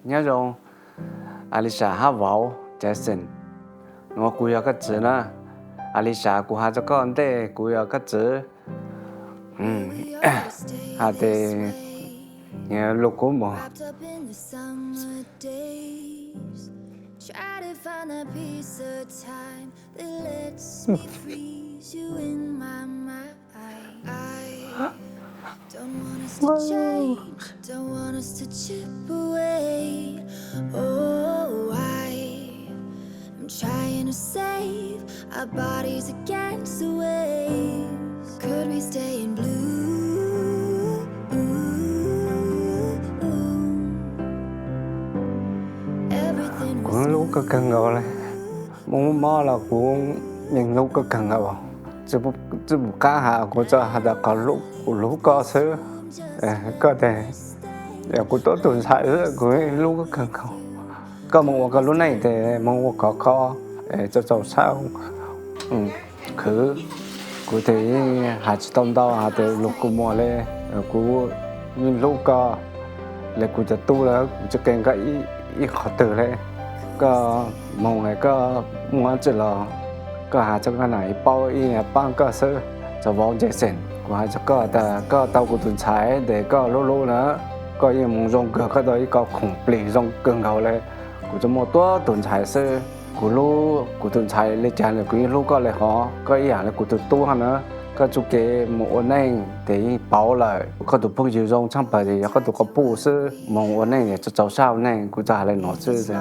nhớ rồi Alisa hát vào Jason nó cùi ở cái chữ nè Alisa của hai cho con thế cùi ở cái chữ hà thì nghe lúc của mò Try to find that piece of time that lets me freeze you in my mind. I don't want us to change, don't want us to chip away. Oh, I'm trying to save our bodies against the waves. Could we stay in blue? Everything was cũng lúc cái cần gọi này muốn mò là cũng những lúc cái cần gọi chứ một cá hạ của cho hạ đã có lúc có sữa có thể để của tôi tuần sai nữa của lúc cái cần gọi có một cái lúc này thì một có kho cho cháu sao cứ cụ thể hạ chỉ tông đau hạ thì lúc của mò lên của những lúc có là cụจะตู้แล้วcụจะเก่งก็อีขอตื่นเลยก็มองไงก็มัวจะรอก็หาจังไหนเป้าอีเนี่ยป้างก็ซื้อจะวางใจเสร็จกูหาจะก็แต่ก็เตากูตุนใช้เด็กก็รู้ๆนะก็ยังมองรงเกือก็โดยก็คงปลีรงเกินเขาเลยกูจะมัวตัวตุนใช้ซื้อกูรู้กูตุนใช้เลยจานเลยกูยังรู้ก็เลยหอก็อีอย่างเลยกูตุนตู้ฮะนะก็จุกเกมองนั่งแต่เป้าเลยก็ถูกพูดอยู่ตรงช่างไปเลยก็ถูกก็พูดซื้อมองวันนั่งเนี่ยจะเจ้าเช้านั่งกูจะอะไรหนอซื้อเลย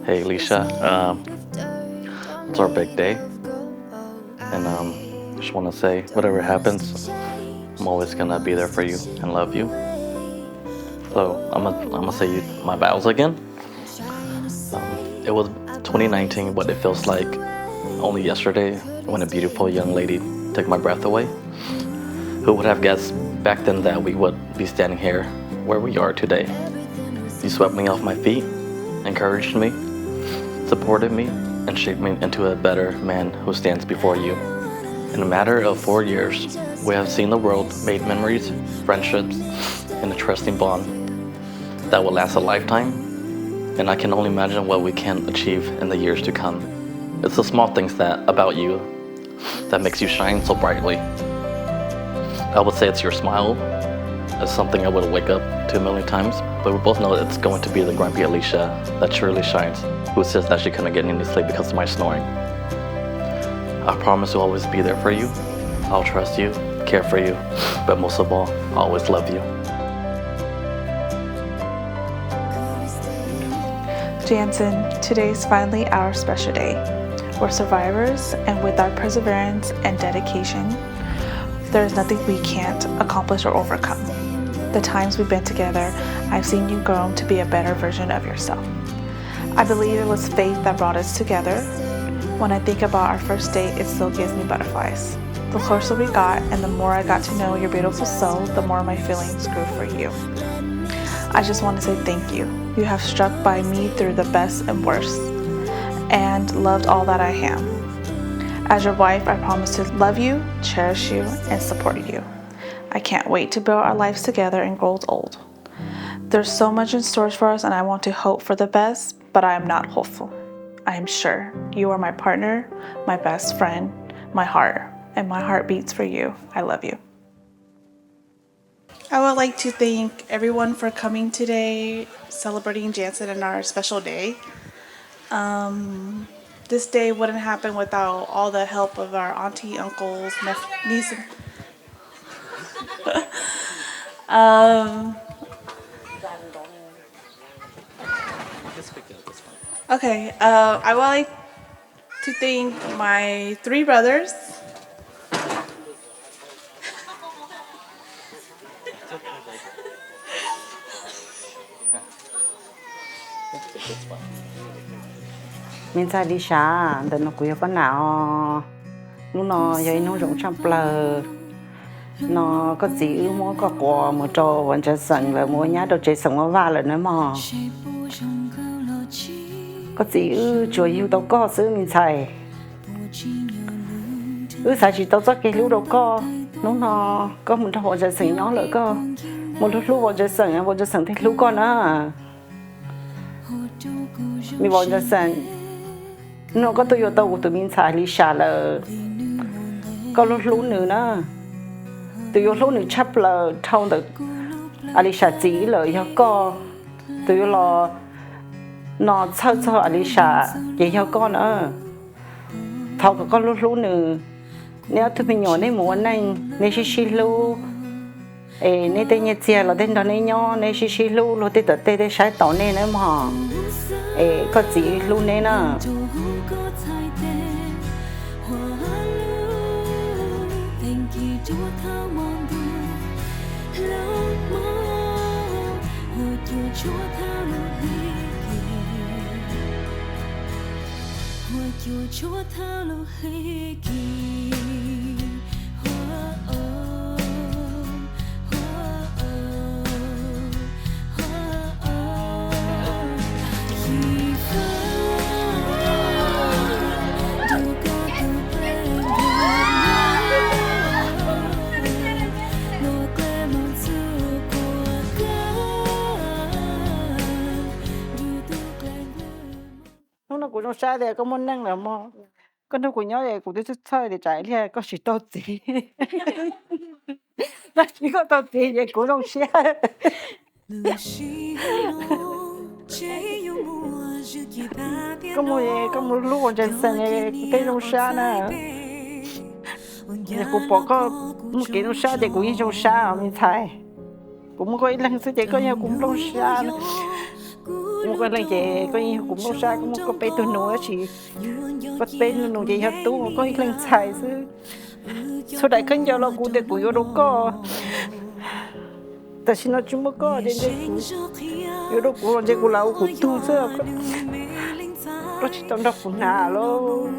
Hey Alicia, it's our big day, and just want to say whatever happens, I'm always gonna be there for you and love you. So I'm gonna say my vows again. It was 2019, but it feels like only yesterday when a beautiful young lady took my breath away. Who would have guessed back then that we would be standing here where we are today? You swept me off my feet, encouraged me, supported me, and shaped me into a better man who stands before you. In a matter of 4 years, we have seen the world, made memories, friendships, and a trusting bond that will last a lifetime, and I can only imagine what we can achieve in the years to come. It's the small things about you that makes you shine so brightly. I would say it's your smile. It's something I would wake up to a million times, but we both know it's going to be the grumpy Alicia that truly shines, who says that she couldn't get any sleep because of my snoring. I promise to always be there for you. I'll trust you, care for you, but most of all, I'll always love you. Jansen, today's finally our special day. We're survivors, and with our perseverance and dedication, there is nothing we can't accomplish or overcome. The times we've been together, I've seen you grow to be a better version of yourself. I believe it was faith that brought us together. When I think about our first date, it still gives me butterflies. The closer we got and the more I got to know your beautiful soul, the more my feelings grew for you. I just want to say thank you. You have stuck by me through the best and worst, and loved all that I am. As your wife, I promise to love you, cherish you, and support you. I can't wait to build our lives together and grow old. There's so much in store for us, and I want to hope for the best, but I am not hopeful. I am sure you are my partner, my best friend, my heart, and my heart beats for you. I love you. I would like to thank everyone for coming today, celebrating Jansen and our special day. This day wouldn't happen without all the help of our auntie, uncles, niece. Okay, I would like to thank my 3 brothers. Mình ra đi xa, đừng nó quý con nào, nó vậy nó rộng trăm plờ, nó có gì mua có quà mua cho vẫn chơi sẵn là mua nhá đồ chơi sẵn mà va là nữa mà, có gì cho yêu đâu có xứ mình xài, xài chỉ tao cho cái lúa đâu có, lúc nó có một trò chơi sừng nhỏ nữa có một lúc vô chơi sừng thì lúc con á mình vô chơi sừng nó có tôi vô tàu của tụi mình xài Lisa là có lúc nữa đó tôi vô lúc nữa chấp là thâu được Lisa chỉ là có tôi vô là nó cho Lisa vậy cho con nữa thâu có lúc nữa nếu tụi mình nhỏ nên muốn này nên xí lu nên tên nhật chia là tên đó nên nhỏ nên xí lu rồi tên tên sai tao nên nữa mà có gì lu nên à Chúa thao lô hay kỳ nó cũng không sai thì có muốn năng là mà con nó cũng nhớ vậy cũng đi chơi để chạy đi có chỉ tao gì nó chỉ có tao gì vậy cũng không sai có một lúc còn chơi sân này cái không sai nè cũng bỏ có một cái không sai thì cũng như không sai mình thấy cũng có lần thứ thì có nhau cũng không sai một cái lần chị có như cũng không sai cũng có bé tôi nói chỉ bắt bé tôi nói gì hết tu có lần sai chứ sau đấy con giờ là cũng để cũng vô đâu có tại sao nó chúng có đến đây vô đâu cũng để cũng lâu cũng tu chứ có chỉ tao đọc cũng nào luôn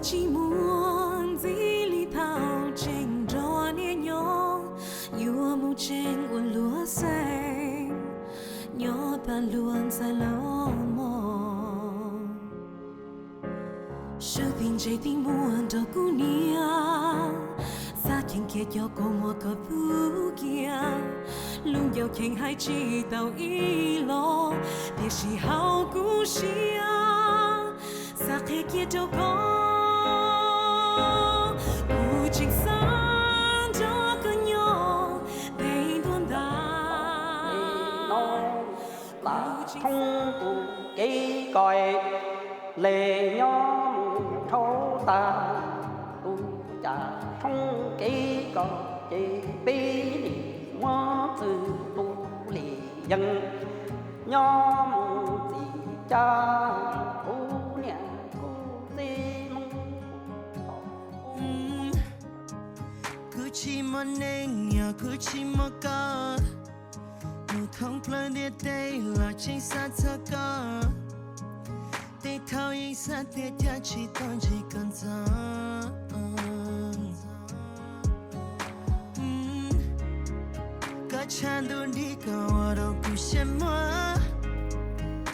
chỉ muốn dĩ lý thao trình rõ nia nhỏ yêu mù trên uốn lúa xanh nhỏ ta luôn xa lỡ mòn sự tình chạy tình buồn đâu cũ nia xa kinh kia cho cô mua có phú kia luôn giàu kinh hai chi tàu ý lo để chỉ hao cũ xia xa thế kia đâu có chính sáng cho cơn nhỏ đầy buồn đau là thông cụ cây còi lệ nhóm thâu ta tu trả thông cây còi cây bê mua từ tu lì dân nhóm gì cha tu nè tu gì chỉ mong nên nhờ cứ chỉ mong có một thông plan để đây là chính xác thật có để thao ý sát để theo chỉ toàn chỉ cần gió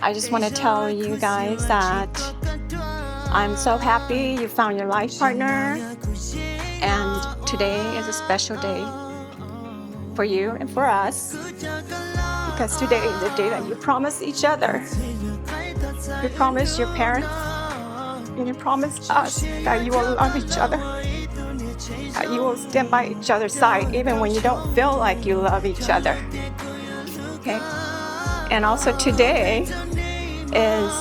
I just want to tell you guys that I'm so happy you found your life partner, and today is a special day for you and for us, because today is the day that you promise each other. You promise your parents and you promise us that you will love each other, that you will stand by each other's side even when you don't feel like you love each other. Okay? And also today is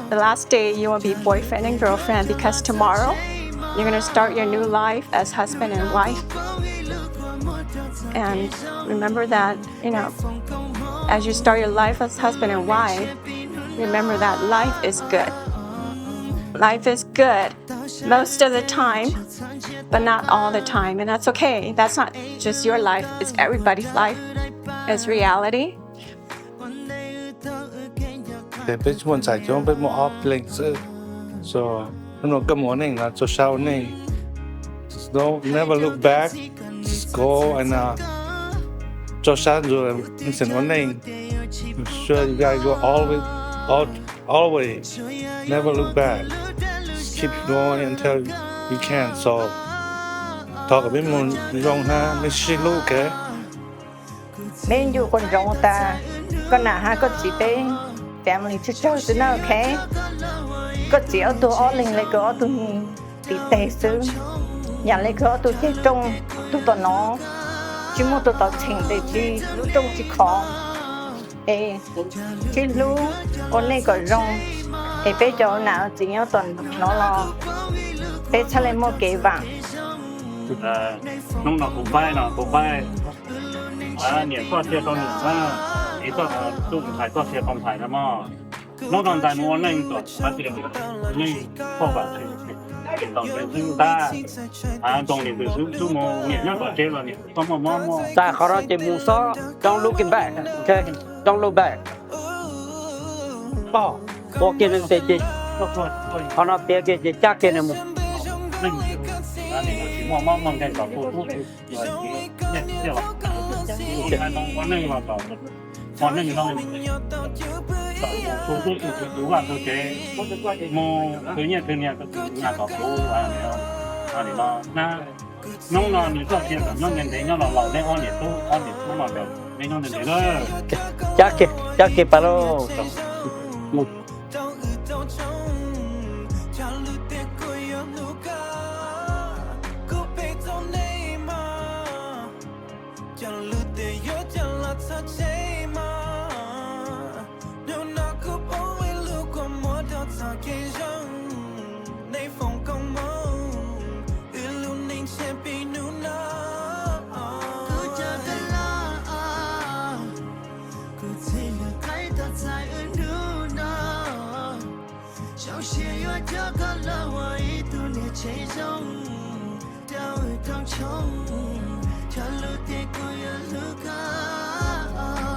the last day you will be boyfriend and girlfriend, because tomorrow you're going to start your new life as husband and wife. And remember that, as you start your life as husband and wife, remember that life is good. Life is good most of the time, but not all the time. And that's okay. That's not just your life. It's everybody's life. It's reality. They bitch one side, you bit more up links. So, good morning, not so shouting. Just never look back. Just go and just shout and listen one name. I'm sure you guys go always always never look back. Just keep going until you can. So talk a bit more wrong ha, Miss Shilu, okay? Mìnhอยู่คนรองตาก็หนาฮะก็จีเป็น family to show to know okay ก็จีเอาตัวอ้อลิงเลยก็เอาตัวตีเตะซื้ออย่างเลยก็เอาตัวเจ๊จงตัวน้องชิมตัวต่อชิงเดจีรู้จงจีขอชิรู้วันนี้ก็รองไปเจ้าหนาวจีเอาตัวน้องรอไปทะเลโมเกวัง弄到古拜呢，古拜年做些东西你做都唔係做些方法的嘛，弄到大摩那個，還是你方法去，到底是大當年就是做麼年那個這了呢，麼。在好了，这木沙 don't look back, okay? Don't look back. 哦，我给人这，好了，别给这家给人么？望緊就都即係話，我呢個就我呢個都話到這，冇佢呢個亞洲股你咯，那弄了你做些什麼人哋弄了老的按年嘛就你弄人哋咯，家給巴咯。小些月这个了我一度年其中掉一当穷这路的过也路个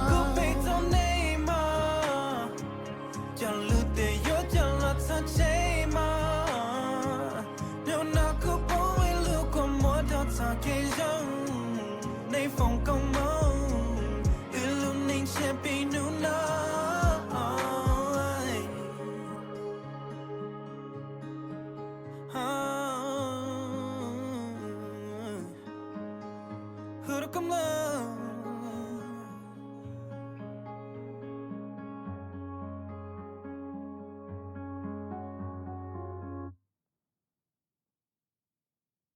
古北走内嘛这路的有这了才谁嘛有那个不会路过摩托才给人内风光梦一路宁先比努那Come on.